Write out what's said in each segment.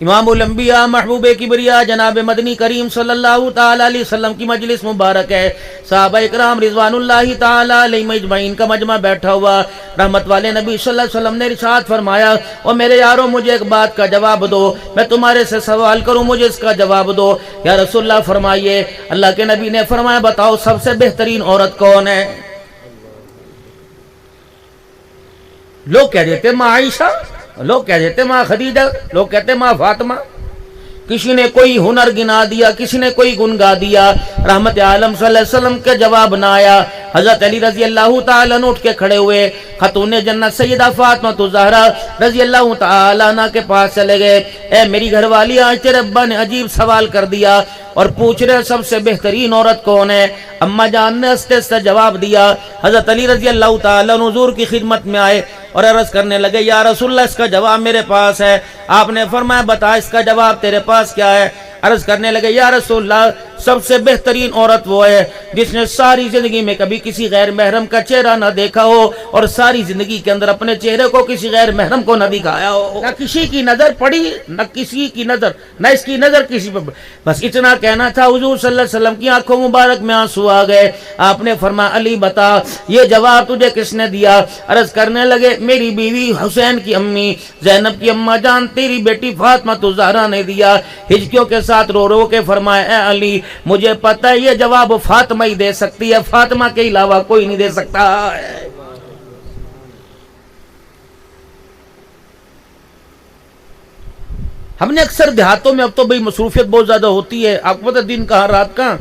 امام الانبیاء محبوب کبریا جناب مدنی کریم صلی اللہ تعالی علیہ وسلم کی مجلس مبارک ہے۔ صحابہ اکرام رضوان اللہ تعالی علیہم اجمعین کا مجمع بیٹھا ہوا۔ رحمت والے نبی صلی اللہ علیہ وسلم نے ارشاد فرمایا، او میرے یارو مجھے ایک بات کا جواب دو، میں تمہارے سے سوال کروں مجھے اس کا جواب دو۔ یا رسول اللہ فرمائیے۔ اللہ کے نبی نے فرمایا، بتاؤ سب سے بہترین عورت کون ہے؟ لوگ کہہ دیتے ماں عائشہ، لوگ کہہ دیتے ماں خدیجہ، لوگ کہتے ماں فاطمہ، کسی نے کوئی ہنر گنا دیا، کسی نے کوئی گن گا دیا۔ رحمت عالم صلی اللہ علیہ وسلم کے جواب نہ آیا۔ حضرت علی رضی اللہ تعالیٰ عنہ اٹھ کے کھڑے ہوئے، خاتون جنت سیدہ فاطمہ زہرا رضی اللہ تعالیٰ عنہ کے پاس چلے گئے۔ اے میری گھر والی، آج تیرے ابا نے عجیب سوال کر دیا اور پوچھ رہے سب سے بہترین عورت کون ہے؟ اما جان نے ہنستے ہنستے جواب دیا۔ حضرت علی رضی اللہ تعالیٰ عنہ حضور کی خدمت میں آئے اور عرض کرنے لگے، یا رسول اللہ اس کا جواب میرے پاس ہے۔ آپ نے فرمایا، بتا اس کا جواب تیرے پاس کیا ہے؟ عرض کرنے لگے، یا رسول اللہ سب سے بہترین عورت وہ ہے جس نے ساری زندگی میں کبھی کسی غیر محرم کا چہرہ نہ دیکھا ہو اور ساری زندگی کے اندر اپنے چہرے کو کسی غیر محرم کو نہ دکھایا ہو، نہ کسی کی نظر پڑی، نہ کسی کی نظر، نہ اس کی نظر کسی پر۔ بس اتنا کہنا تھا، حضور صلی اللہ علیہ وسلم کی آنکھوں مبارک میں آنسو آ گئے۔ آپ نے فرمایا، علی بتا یہ جواب تجھے کس نے دیا؟ عرض کرنے لگے، میری بیوی حسین کی امی زینب کی اماں جان تیری بیٹی فاطمہ زہرا نے دیا۔ ہجکیوں کے ساتھ رو رو کے فرمایا، اے علی مجھے پتہ ہے یہ جواب فاطمہ ہی دے سکتی ہے، فاطمہ کے علاوہ کوئی نہیں دے سکتا ہے۔ ہم نے اکثر دیہاتوں میں، اب تو بھئی مصروفیت بہت زیادہ ہوتی ہے، آپ کو پتہ دن کہاں رات کہاں،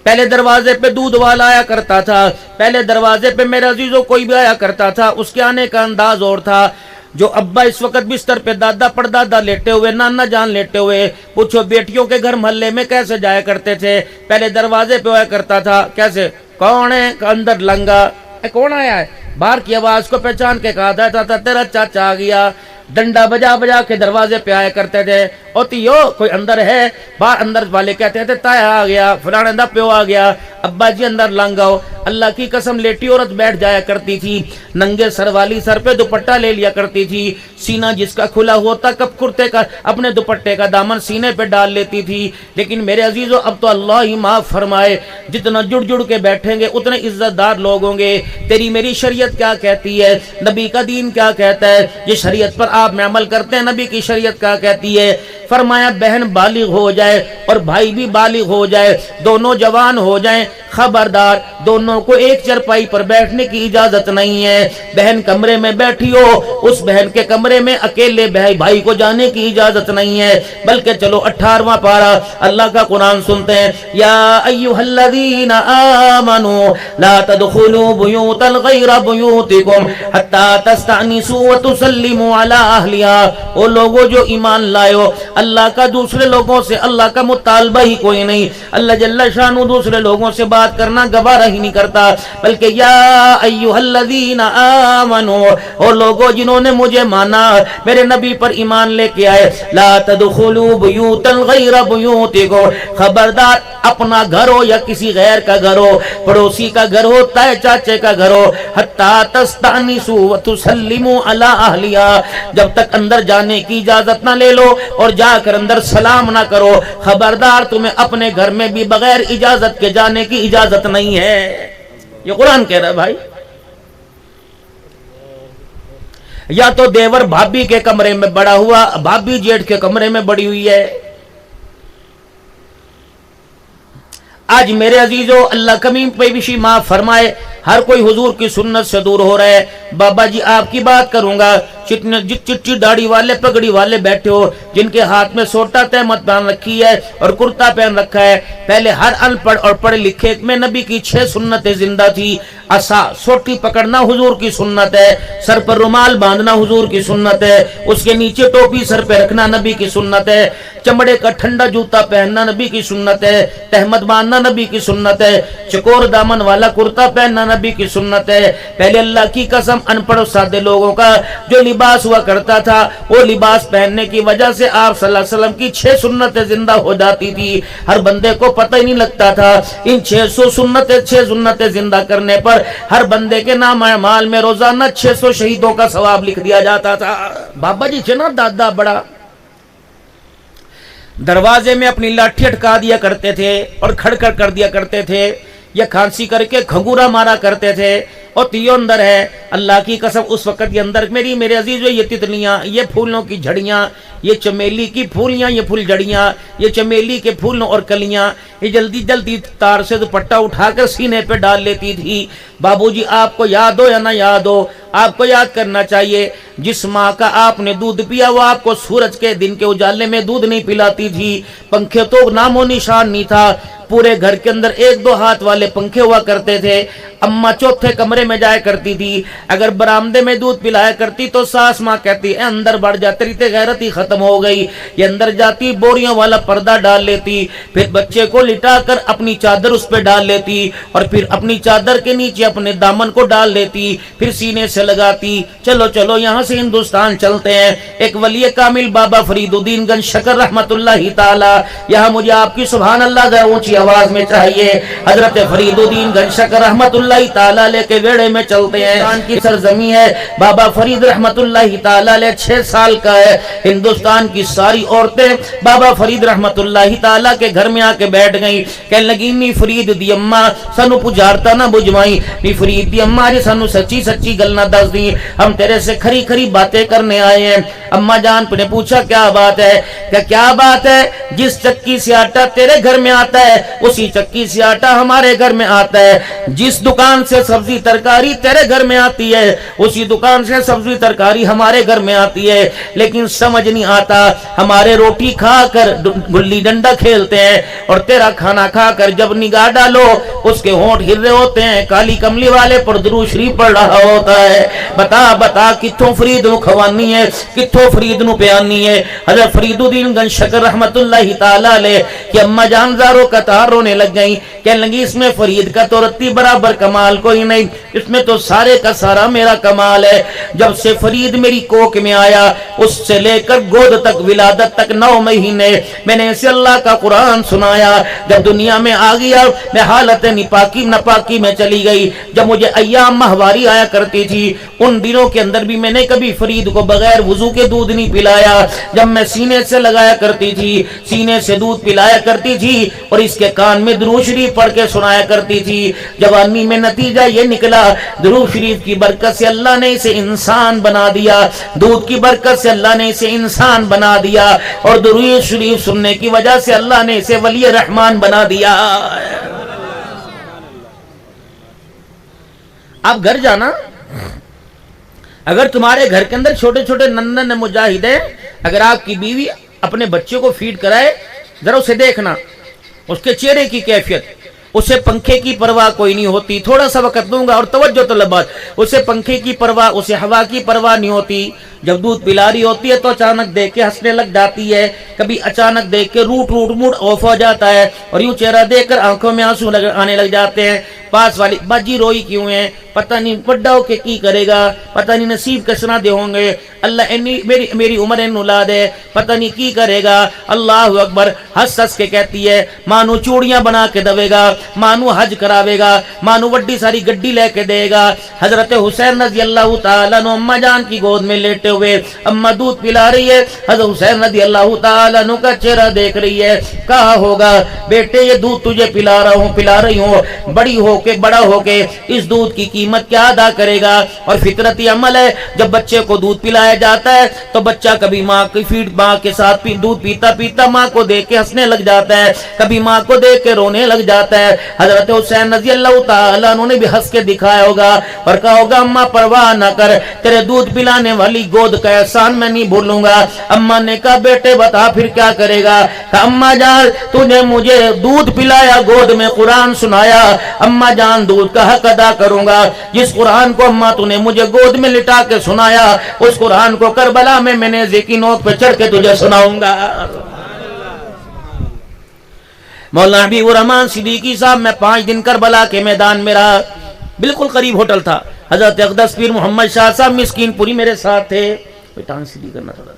پہلے دروازے پہ دودھ والا آیا کرتا تھا، پہلے دروازے پہ میرے عزیزوں کوئی بھی آیا کرتا تھا، اس کے آنے کا انداز اور تھا۔ جو ابا اس وقت بستر پہ، دادا پردادا لیٹے ہوئے، نانا جان لیٹے ہوئے، پوچھو بیٹیوں کے گھر محلے میں کیسے جایا کرتے تھے؟ پہلے دروازے پہ آیا کرتا تھا، کیسے؟ کون ہے؟ اندر لنگا، کون آیا ہے؟ باہر کی آواز کو پہچان کے کہا جاتا تھا تیرا چاچا آ گیا۔ ڈنڈا بجا بجا کے دروازے پہ آیا کرتے تھے، اوتیو کوئی اندر ہے؟ باہر اندر والے کہتے تھے تایا آ گیا، فلانا دا پیو آ گیا، ابا جی اندر لنگاؤ۔ اللہ کی قسم لیٹی عورت بیٹھ جایا کرتی تھی، ننگے سر والی سر پہ دوپٹہ لے لیا کرتی تھی، سینہ جس کا کھلا ہوتا کب کرتے کا اپنے دوپٹے کا دامن سینے پہ ڈال لیتی تھی۔ لیکن میرے عزیزو اب تو اللہ ہی معاف فرمائے، جتنا جڑ جڑ کے بیٹھیں گے اتنے عزت دار لوگ ہوں گے۔ تیری میری شریعت کیا کہتی ہے؟ نبی کا دین کیا کہتا ہے؟ یہ شریعت پر آپ میں عمل کرتے ہیں، نبی کی شریعت کیا کہتی ہے؟ فرمایا بہن بالغ ہو جائے اور بھائی بھی بالغ ہو جائے، دونوں جوان ہو جائیں، خبردار دونوں کو ایک چرپائی پر بیٹھنے کی اجازت نہیں ہے۔ بہن کمرے میں بیٹھی ہو، اس بہن کے کمرے میں اکیلے بھائی کو جانے کی اجازت نہیں ہے، بلکہ چلو 18واں پارہ اللہ کا قرآن سنتے ہیں، یا ایھا الذین آمنوا لا تدخلوا بیوتا غیر بیوتکم حتی تستأنسوا وتسلموا علی اہلہا۔ وہ لوگوں جو ایمان لائے ہو، اللہ کا دوسرے لوگوں سے اللہ کا مطالبہ ہی کوئی نہیں، اللہ جل شانہ دوسرے لوگوں سے بات کرنا گوارا ہی نہیں کرتا، بلکہ یا ایھا الذین آمنوا، اور لوگوں جنہوں نے مجھے مانا، میرے نبی پر ایمان لے کے آئے، لا تدخلوا بیوتا غیر بیوتکم، خبردار اپنا گھر ہو یا کسی غیر کا گھر ہو، پڑوسی کا گھر ہو، تائے چاچے کا گھر ہو، حتی تستأنسوا وتسلموا علی اہلہا، جب تک اندر جانے کی اجازت نہ لے لو اور جا کر اندر سلام نہ کرو، خبردار تمہیں اپنے گھر میں بھی بغیر اجازت کے جانے کی اجازت نہیں ہے۔ یہ قرآن کہہ رہا ہے بھائی۔ یا تو دیور بھابی کے کمرے میں بڑا ہوا، بھابی جیٹھ کے کمرے میں بڑی ہوئی ہے۔ آج میرے عزیزو اللہ کمیم پہ بھی معاف فرمائے، ہر کوئی حضور کی سنت سے دور ہو رہا ہے۔ بابا جی آپ کی بات کروں گا، چٹی داڑھی والے پگڑی والے بیٹھے ہو، جن کے ہاتھ میں سوٹا تہمت پہن رکھی ہے اور کرتا پہن رکھا ہے۔ پہلے ہر ان پڑھ اور پڑھے لکھے میں نبی کی 6 سنتیں زندہ تھی۔ عصا سوٹی پکڑنا حضور کی سنت ہے، سر پر رومال باندھنا حضور کی سنت ہے، اس کے نیچے ٹوپی سر پہ رکھنا نبی کی سنت ہے، چمڑے کا ٹھنڈا جوتا پہننا نبی کی سنت ہے، تہمت باندھنا نبی کی سنت ہے، چکور دامن والا کرتا پہننا نبی کی سنت ہے. پہلے اللہ کی قسم ان پڑھ سادے لوگوں کا جو لباس ہوا کرتا تھا وہ لباس پہننے کی وجہ سے آپ صلی اللہ علیہ وسلم کی 6 سنتیں زندہ ہو جاتی تھی. ہر بندے کو پتہ ہی نہیں لگتا تھا. ان 6 سنتیں زندہ کرنے پر ہر بندے کے نام اعمال میں روزانہ 600 شہیدوں کا ثواب لکھ دیا جاتا تھا. بابا جی چنا دادا بڑا دروازے میں اپنی لاٹھی اٹکا دیا کرتے تھے اور کھڑکڑ کر دیا کرتے تھے یا کھانسی کر کے کھگورا مارا کرتے تھے. اور تیو اندر ہے اللہ کی قسم اس وقت کے اندر میرے عزیز یہ تتلیاں، یہ پھولوں کی جھڑیاں، یہ چمیلی کی پھولیاں، یہ پھول جڑیاں، یہ چمیلی کے پھولوں اور کلیاں یہ جلدی جلدی تار سے دوپٹہ اٹھا کر سینے پہ ڈال لیتی تھی. بابو جی آپ کو یاد ہو یا نہ یاد ہو آپ کو یاد کرنا چاہیے. جس ماں کا آپ نے دودھ پیا وہ آپ کو سورج کے دن کے اجالے میں دودھ نہیں پلاتی تھی. پنکھے تو نام و نشان نہیں تھا. پورے گھر کے اندر 1-2 ہاتھ والے پنکھے ہوا کرتے تھے. اماں چوتھے کمرے میں جایا کرتی تھی. اگر برآمدے میں دودھ پلایا کرتی تو ساس ماں کہتی اے اندر بڑھ جا تیری تے غیرت ہی ختم ہو گئی. یہ اندر جاتی بوریوں والا پردہ ڈال لیتی. پھر بچے کو لٹا کر اپنی چادر اس پہ ڈال لیتی اور پھر اپنی چادر کے نیچے اپنے دامن کو ڈال لیتی. پھر سینے سے لگاتی. چلو چلو یہاں سے ہندوستان چلتے ہیں. ایک ولی کامل بابا فرید الدین گنج شکر رحمت اللہ تعالی یہاں مجھے آپ کی سبحان اللہ ذرا اونچی آواز میں چاہیے. حضرت فرید الدین گنج شکر رحمت اللہ تعالی لے کے ویڑے میں چلتے ہیں. ہندوستان کی سرزمین ہے. بابا فرید رحمت اللہ تعالی لے 6 سال کا ہے. ہندوستان کی ساری عورتیں بابا فرید رحمت اللہ تعالی کے گھر میں آ کے بیٹھ گئیں. کہنے لگی نی فرید دی اماں سانو پجارتا نہ بجوائی. نی فرید دی اماں جی سانو سچی سچی گل نہ دس دی. ہم تیرے سے کھری کھری باتیں کرنے آئے ہیں. اماں جان نے پوچھا کیا بات ہے؟ کیا بات ہے؟ جس چکی سے آٹا تیرے گھر میں آتا ہے اسی چکی سے آٹا ہمارے گھر میں آتا ہے. جس دکان سے سبزی ترکاری تیرے گھر میں آتی ہے اسی دکان سے سبزی ترکاری ہمارے گھر میں آتی ہے. لیکن سمجھ نہیں آتا ہمارے روٹی کھا کر گلی ڈنڈا کھیلتے ہیں اور تیرا کھانا کھا کر جب نگاہ ڈالو اس کے ہونٹ ہر رہے ہوتے ہیں. کالی کملی والے پر درود شریف پڑھ رہا ہوتا ہے. بتا بتا کتوں فرید نو کھوانی ہے کتوں فرید نو پیانی ہے. حضرت فرید الدین گنج شکر رحمت اللہ تعالی علیہ کہ اماں جان زاروں کا تار رونے لگ گئی. کہنے لگی اس میں فرید کا تو رتی برابر کمال کوئی نہیں. اس میں تو سارے کا سارا میرا کمال ہے. جب سے فرید میری کوک میں آیا اس سے لے کر گود تک ولادت تک 9 مہینے میں نے اسے اللہ کا قرآن سنایا. جب دنیا میں آ گیا میں حالت نپاکی میں چلی گئی. جب مجھے ایام ماہواری آیا کرتی تھی ان دنوں کے اندر بھی میں نے کبھی فرید کو بغیر وضو کے دودھ نہیں پلایا. جب میں سینے سے لگایا کرتی تھی سینے سے دودھ پلایا کرتی تھی اور اس کے کان میں درود شریف پڑھ کے سنایا کرتی تھی. جوانی میں نتیجہ یہ نکلا درود شریف کی برکت سے اللہ نے اسے انسان بنا دیا. دودھ کی برکت سے اللہ نے اسے انسان بنا دیا اور درود شریف سننے کی وجہ سے اللہ نے اسے ولی رحمان بنا دیا. اب گھر جانا اگر تمہارے گھر کے اندر چھوٹے چھوٹے ننھے مجاہد ہیں اگر آپ کی بیوی اپنے بچے کو فیڈ کرائے ذرا اسے دیکھنا اس کے چہرے کی کیفیت. اسے پنکھے کی پرواہ کوئی نہیں ہوتی. تھوڑا سا وقت دوں گا اور توجہ طلبات. اسے پنکھے کی پرواہ اسے ہوا کی پرواہ نہیں ہوتی. جب دودھ پلا رہی ہوتی ہے تو اچانک دیکھ کے ہنسنے لگ جاتی ہے. کبھی اچانک دیکھ کے روٹ موڈ آف ہو جاتا ہے اور یوں چہرہ دیکھ کر آنکھوں میں آنسو آنے لگ جاتے ہیں. پاس والی باجی روئی کیوں ہے پتہ نہیں بڑا ہو کے کی کرے گا پتہ نہیں نصیب کسنا دے ہوں گے اللہ میری عمر اولاد ہے پتہ نہیں کی کرے گا. اللہ اکبر. ہنس ہنس کے کہتی ہے مانو چوڑیاں بنا کے دے گا مانو حج کراوے گا مانو وڈی ساری گڈی لے کے دے گا. حضرت حسین رضی اللہ تعالیٰ عنہ اماں جان کی گود میں لیٹے ہوئے اماں دودھ پلا رہی ہے. حضرت حسین رضی اللہ تعالیٰ عنہ کا چہرہ دیکھ رہی ہے. کہا ہوگا بیٹے یہ دودھ تجھے پلا رہی ہوں بڑی ہو کے بڑا ہو کے اس دودھ کی قیمت کیا ادا کرے گا. اور فطرتی عمل ہے جب بچے کو دودھ پلایا جاتا ہے تو بچہ کبھی ماں کی فیڈ ماں کے ساتھ دودھ پیتا ماں کو دیکھ کے ہنسنے لگ جاتا ہے کبھی ماں کو دیکھ کے رونے لگ جاتا ہے. حضرت حسین رضی اللہ تعالیٰ عنہ نے بھی ہنس کے دکھایا ہوگا اور کہا ہوگا اماں پرواہ نہ کر تیرے دودھ پلانے والی گود کا احسان میں نہیں بھولوں گا. اماں نے کہا بیٹے بتا پھر کیا کرے گا. اماں جان تو نے مجھے دودھ پلایا گود میں قرآن سنایا اماں جان دودھ کا حق ادا کروں گا. جس قرآن کو اماں تو نے مجھے گود میں لٹا کے سنایا اس قرآن کو کربلا میں نیزے کی نوک پہ چڑھ کے تجھے سناؤں گا. مولانا حبیب الرحمان صدیقی صاحب میں 5 دن کربلا کے میدان میں رہا. بالکل قریب ہوٹل تھا. حضرت اقدس پیر محمد شاہ صاحب مسکین پوری میرے ساتھ تھے. کوئی ٹانگ سیدھی کرنا تھوڑا.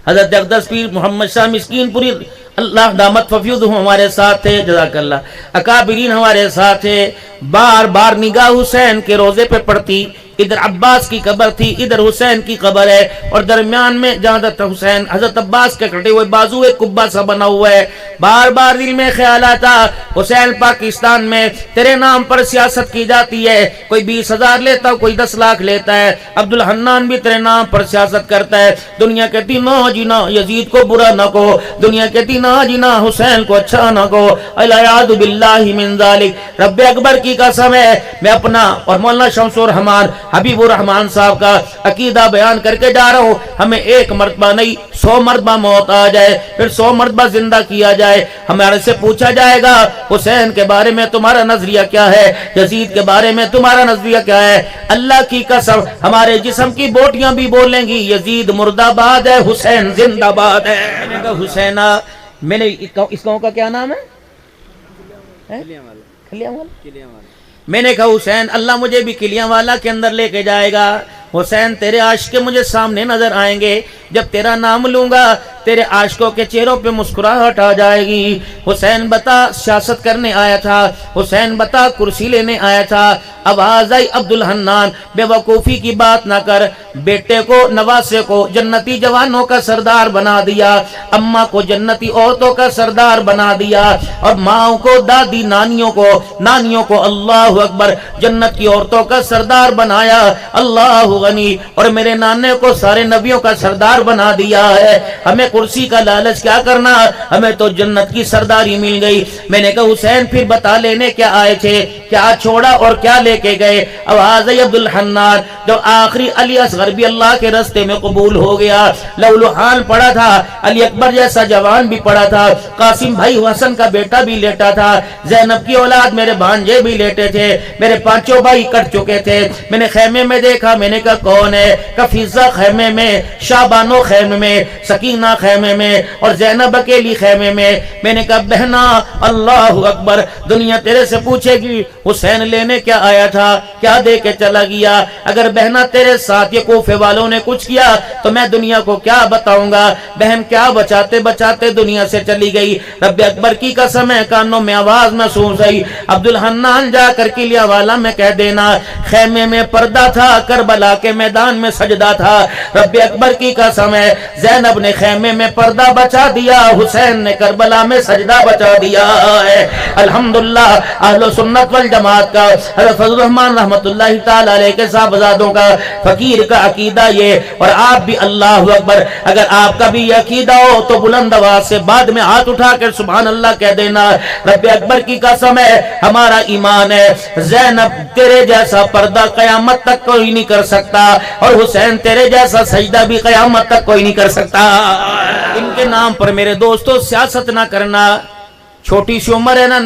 حضرت اقدس پیر محمد شاہ مسکین پوری اللہ دامت ففیضہ ہمارے ساتھ تھے. جزاک اللہ. اکابرین ہمارے ساتھ تھے. بار بار نگاہ حسین کے روزے پہ پڑتی. ادھر عباس کی قبر تھی, ادھر حسین کی قبر ہے, اور درمیان میں جہاں حسین حضرت عباس کے کٹے ہوئے بازو ایک کبا سا بنا ہوا ہے. بار بار دل میں خیال آتا, حسین پاکستان میں تیرے نام پر سیاست کی جاتی ہے, کوئی 20,000 لیتا, کوئی 10 لاکھ لیتا ہے. عبدالحنان بھی تیرے نام پر سیاست کرتا ہے. دنیا کہتی نہ جینا یزید کو برا نہ کو, دنیا کہتی نہ جینا حسین کو اچھا نہ کو. الیاذ باللہ من ذالک. رب اکبر کی قسم ہے, میں اپنا اور مولانا شمس الرحمان حبیب الرحمان صاحب کا عقیدہ بیان کر کے جا رہا ہوں. ہمیں ایک مرتبہ نہیں 100 مرتبہ موت آ جائے, پھر 100 مرتبہ زندہ کیا جائے, ہمارے سے پوچھا جائے گا حسین کے بارے میں تمہارا نظریہ کیا ہے, یزید کے بارے میں تمہارا نظریہ کیا ہے. اللہ کی قسم ہمارے جسم کی بوٹیاں بھی بولیں گی یزید مردہ باد ہے, حسین زندہ باد ہے. میں نے کہا حسین, میں نے اس گاؤں کا کیا نام ہے؟ میں نے کہا حسین اللہ مجھے بھی کلیاں والا کے اندر لے کے جائے گا. حسین تیرے عاشق مجھے سامنے نظر آئیں گے, جب تیرا نام لوں گا تیرے عاشقوں کے چہروں پہ مسکراہٹ آ جائے گی. حسین بتا سیاست کرنے آیا تھا, حسین بتا کرسی لینے آیا تھا. آواز آئی عبدالحنان بے وقوفی کی بات نہ کر, بیٹے کو نواسے کو جنتی جوانوں کا سردار بنا دیا, اماں کو جنتی عورتوں کا سردار بنا دیا, اور ماں کو دادی نانیوں کو اللہ اکبر جنت کی عورتوں کا سردار بنایا. اللہ غنی. اور میرے نانے کو سارے نبیوں کا سردار بنا دیا ہے. ہمیں کرسی کا لالچ کیا کرنا, ہمیں تو جنت کی سرداری مل گئی. میں نے کہا حسین پھر بتا لینے کیا آئے تھے, کیا چھوڑا اور کیا لے کے گئے. آواز عبدالحنان جو آخری علی اصغر بھی اللہ کے راستے میں قبول ہو گیا. لولوحان پڑا تھا, علی اکبر جیسا جوان بھی پڑا تھا, قاسم بھائی حسن کا بیٹا بھی لیٹا تھا, زینب کی اولاد میرے بھانجے بھی لیٹے تھے, میرے 5 بھائی کٹ چکے تھے. میں نے خیمے میں دیکھا, میں نے کہا کون ہے, کفیزہ خیمے میں, شابانو خیمے میں, سکینہ خیمے میں, اور زینب اکیلی خیمے میں. میں نے کہا بہنا اللہ اکبر, دنیا تیرے سے پوچھے گی حسین لینے کیا آیا تھا, کیا دے کے چلا گیا. اگر بہنا تیرے ساتھ یہ کوفے والوں نے کچھ کیا تو میں دنیا کو کیا بتاؤں گا. بہن کیا بچاتے بچاتے دنیا سے چلی گئی. رب اکبر کی قسم ہے کانوں میں آواز محسوس ہوئی. عبدالحنان جا کر کلیا والا میں کہہ دینا خیمے میں پردہ تھا, کربلا کے میدان میں سجدہ تھا. رب اکبر کی قسم ہے زینب نے خیمے میں پردہ بچا دیا, حسین نے کربلا میں سجدہ بچا دیا ہے. الحمدللہ اہل سنت والجماعت کا حضرت فضل الرحمان رحمت اللہ تعالی علیہ کے صاحبزادوں کا فقیر کا عقیدہ یہ. اور آپ بھی اللہ اکبر, اگر آپ کا بھی یہ عقیدہ ہو تو بلند آواز سے بعد میں ہاتھ اٹھا کر سبحان اللہ کہہ دینا. رب اکبر کی قسم ہے ہمارا ایمان ہے زینب تیرے جیسا پردہ قیامت تک کوئی نہیں کر سکتا, اور حسین تیرے جیسا سجدہ بھی قیامت تک کوئی نہیں کر سکتا. ان کے نام پر میرے دوستو سیاست نہ کرنا. چھوٹی سی عمر ہے نا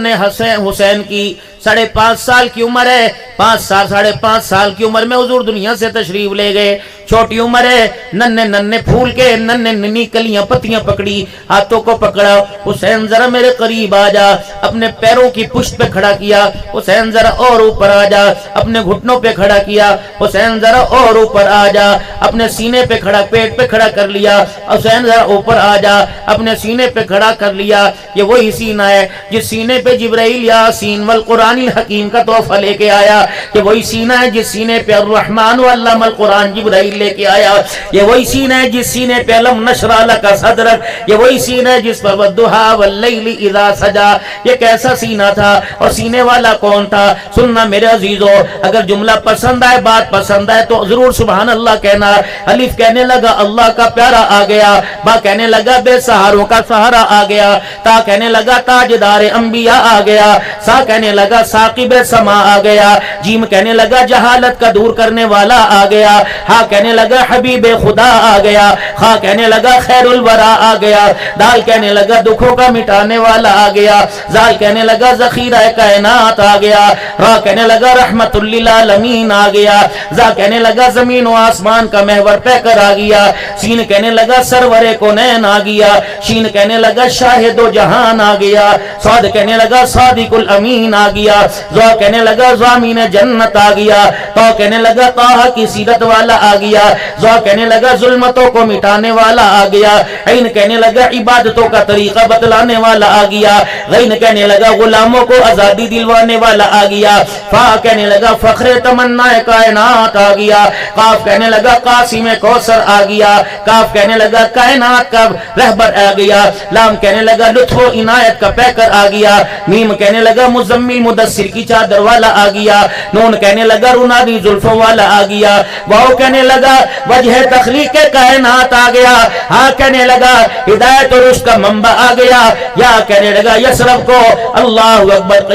حسین کی, 5.5 سال کی عمر ہے, 5.5 سال کی عمر میں حضور دنیا سے تشریف لے گئے. چھوٹی عمر ہے, ننے پھول کے ننی کلیاں پتیاں پکڑی, ہاتھوں کو پکڑا. حسین ذرا میرے قریب آ جا, اپنے پیروں کی پشت پہ کھڑا کیا. حسین ذرا اور اوپر آ جا, اپنے گھٹنوں پہ کھڑا کیا. حسین ذرا اور اوپر آ جا, اپنے سینے پہ کھڑا, پیٹ پہ کھڑا کر لیا. حسین ذرا اوپر آ جا, اپنے سینے پہ کھڑا کر لیا. یہ وہی سینہ ہے جس سینے پہ جبرائیل یاسین والقرآن الحکیم کا تحفہ لے کے آیا. یہ وہی سینہ ہے جس سینے پہ الرحمن علم القرآن جبرائیل لے کے آیا. یہ وہی سینہ ہے جس سینے پہ علم نشرح لک صدرک. یہ وہی سینہ ہے جس پر والضحیٰ واللیل اذا سجا. یہ کیسا سینہ تھا اور سینے والا کون تھا؟ سننا میرے عزیزو, اگر جملہ پسند آئے, بات پسند آئے تو ضرور سبحان اللہ کہنا. الف کہنے لگا اللہ کا پیارا آ گیا, با کہنے لگا بے سہاروں کا سہارا آ گیا, تا کہنے لگا تاجدار انبیاء آ گیا, سا کہنے لگا ثاقب سما آ گیا, جیم کہنے لگا جہالت کا دور کرنے والا آ گیا, ہا کہنے لگا حبیب خدا آ گیا, خا کہنے لگا خیر الورا آ گیا, دال کہنے لگا دکھوں کا مٹانے والا آ گیا, زال کہنے لگا ذخیرہ کائنات آ گیا, را کہنے لگا رحمت للعالمین آ گیا, زا کہنے لگا زمین و آسمان کا محور پہ کر آ گیا, سین کہنے لگا سرور کونین آ گیا, شین کہنے لگا شاہد و جہان آ گیا, صاد کہنے لگا صادق الامین آ گیا, گیا، زوا کہنے لگا ضامین جنت آ گیا، تو کہنے لگا طه کی سیرت والا آ گیا، زوا کہنے لگا ظلمتوں کو مٹانے والا آ گیا، عین کہنے لگا عبادتوں کا طریقہ بتلانے والا آ گیا، غین کہنے لگا غلاموں کو آزادی دلوانے والا آ گیا، فا کہنے لگا فخر تمنا کائنات آ گیا، قاف کہنے لگا قاسم کوثر آ گیا، کاف کہنے لگا کائنات کا رہبر آ گیا، لام کہنے لگا لطف و عنایت کا پیکر آ گیا، میم کہنے لگا مزمل مدثر کی چادر والا آ گیا، نون کہنے لگا رونانی زلفوں والا آ گیا، واو کہنے لگا وجہ تخلیق کائنات آ گیا، ہاں کہنے لگا ہدایت اور رشد کا منبع آ گیا، یا کہنے لگا یسرب کو اللہ اکبر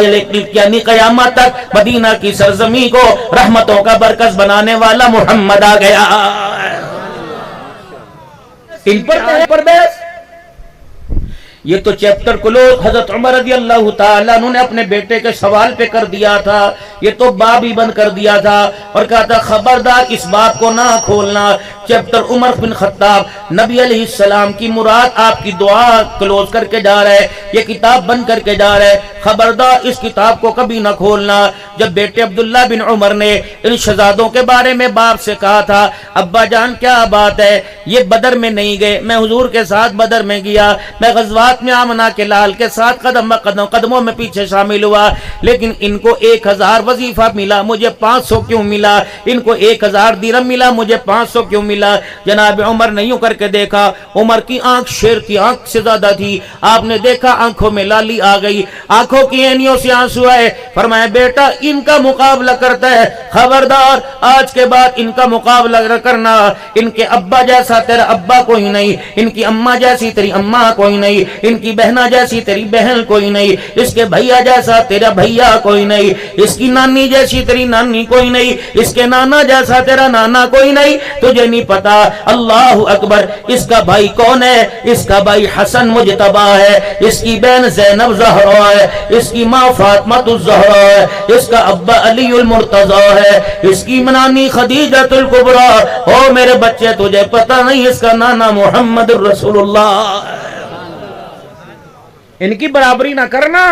یعنی قیامت تک مدینہ کی سرزمین کو رحمتوں کا برکت بنانے والا محمد آ گیا۔ ان پر پردیس یہ تو چیپٹر کلوز حضرت عمر رضی اللہ تعالیٰ عنہ نے اپنے بیٹے کے سوال پہ کر دیا تھا، یہ تو باب ہی بند کر دیا تھا اور کہا تھا خبردار اس بات کو نہ کھولنا۔ چیپٹر عمر بن خطاب نبی علیہ السلام کی مراد آپ کی دعا کلوز کر کے جا رہا ہے، یہ کتاب بند کر کے جا رہا ہے، خبردار اس کتاب کو کبھی نہ کھولنا۔ جب بیٹے عبداللہ بن عمر نے ان شہزادوں کے بارے میں باپ سے کہا تھا ابا جان کیا بات ہے، یہ بدر میں نہیں گئے، میں حضور کے ساتھ بدر میں گیا، میں غزوات میں آمنہ کے لال کے ساتھ قدموں میں پیچھے شامل ہوا، لیکن ان کو 1000 وظیفہ ملا، مجھے 500 کیوں ملا، ان کو 1000 درہم ملا، مجھے 500 کیوں ملا۔ جناب عمر نے یوں کر کے دیکھا، عمر کی آنکھ شیر کی آنکھ سے زیادہ تھی، آپ نے دیکھا آنکھوں میں لالی آ گئی، آنکھوں کی اینیوں سے آنسو آئے، فرمایا بیٹا ان کا مقابلہ کرتا ہے، خبردار آج کے بعد ان کا مقابلہ کرنا، ان کے ابا جیسا تیرا ابا کوئی نہیں، ان کی اماں جیسی تیری اماں کوئی نہیں، ان کی بہنا جیسی تیری بہن کوئی نہیں، اس کے بھیا جیسا تیرا بھیا کوئی نہیں، اس کی نانی جیسی تیری نانی کوئی نہیں، اس کے نانا جیسا تیرا نانا کوئی نہیں، تجھے نہیں پتا اللہ اکبر اس کا بھائی کون ہے، اس کا بھائی حسن مجتبی ہے، اس کی بہن زینب زہرا ہے، اس کی ماں فاطمہ الزہرا ہے، اس کا ابا علی المرتضی ہے، اس کی نانی خدیجہ الکبریٰ، او میرے بچے تجھے پتا نہیں اس کا نانا محمد الرسول اللہ۔ ان کی برابری نہ کرنا۔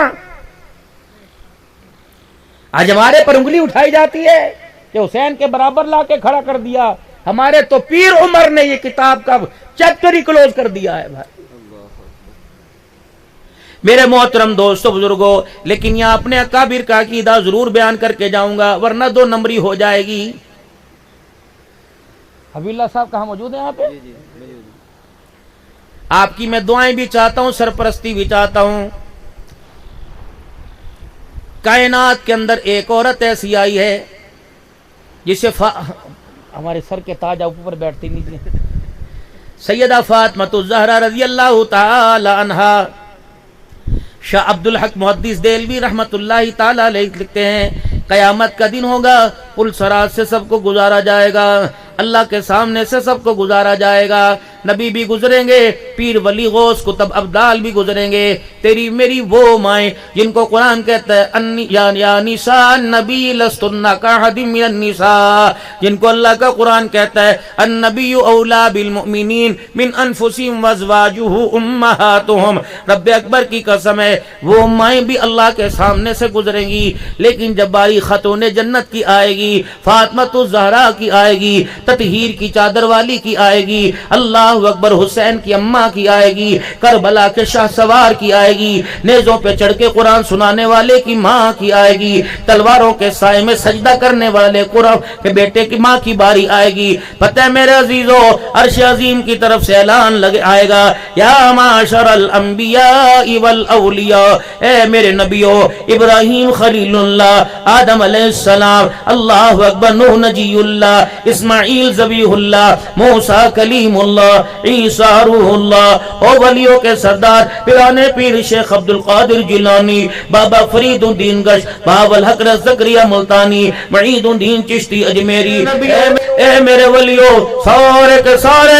آج ہمارے پر انگلی اٹھائی جاتی ہے کہ حسین کے برابر لا کے کھڑا کر دیا، ہمارے تو پیر عمر نے یہ کتاب کا چیپٹر ہی کلوز کر دیا ہے بھائی۔ میرے محترم دوستو بزرگوں، لیکن یہاں اپنے اکابر کا عقیدہ ضرور بیان کر کے جاؤں گا ورنہ 2 نمبری ہو جائے گی۔ حبیب اللہ صاحب کہاں موجود ہیں یہاں پہ؟ آپ کی میں دعائیں بھی چاہتا ہوں، سرپرستی بھی چاہتا ہوں۔ کائنات کے اندر ایک عورت ایسی آئی ہے جسے ہمارے سر کے تاج اوپر بیٹھتی نیچے، سیدہ فاطمہ الزہرا رضی اللہ تعالی عنہا۔ شاہ عبد الحق محدث دہلوی رحمت اللہ تعالی علیہ لکھتے ہیں قیامت کا دن ہوگا، پل صراط سے سب کو گزارا جائے گا، اللہ کے سامنے سے سب کو گزارا جائے گا، نبی بھی گزریں گے، پیر ولی غوث کتب ابدال بھی گزریں گے، تیری میری وہ مائیں جن کو قرآن کہتا ہے یا نساء النبی لستن کاحد من النساء، جن کو اللہ کا قرآن کہتا ہے النبی اولا بالمؤمنین من انفسهم وازواجہ امہاتہم، رب اکبر کی قسم ہے وہ مائیں بھی اللہ کے سامنے سے گزریں گی، لیکن جب باری خاتون جنت کی آئے گی، فاطمہ الزہرا کی آئے گی، تطہیر کی چادر والی کی آئے گی، اللہ اکبر حسین کی اماں کی آئے گی، کربلا کے شاہ سوار کی آئے گی، نیزوں پہ چڑھ کے قرآن سنانے والے کی ماں کی آئے گی، تلواروں کے سائے میں سجدہ کرنے والے قرآن کے بیٹے کی ماں کی باری آئے گی۔ پتہ ہے میرے عزیزو، عرش عظیم کی طرف سے اعلان آئے گا یا معاشر الانبیاء والاولیاء، اے میرے نبیو، ابراہیم خلیل اللہ، آدم علیہ السلام، اللہ اکبر، نوح نجی اللہ، اسماعیل ذبیح اللہ، موسیٰ کلیم اللہ، عیسیٰ روح اللہ، او ولیوں کے سردار پیرانے پیر شیخ عبد القادر جیلانی، بابا فرید الدین گش، بابا الحق زکریا ملتانی، معید الدین چشتی اجمیری، اے میرے ولیوں سارے کے سارے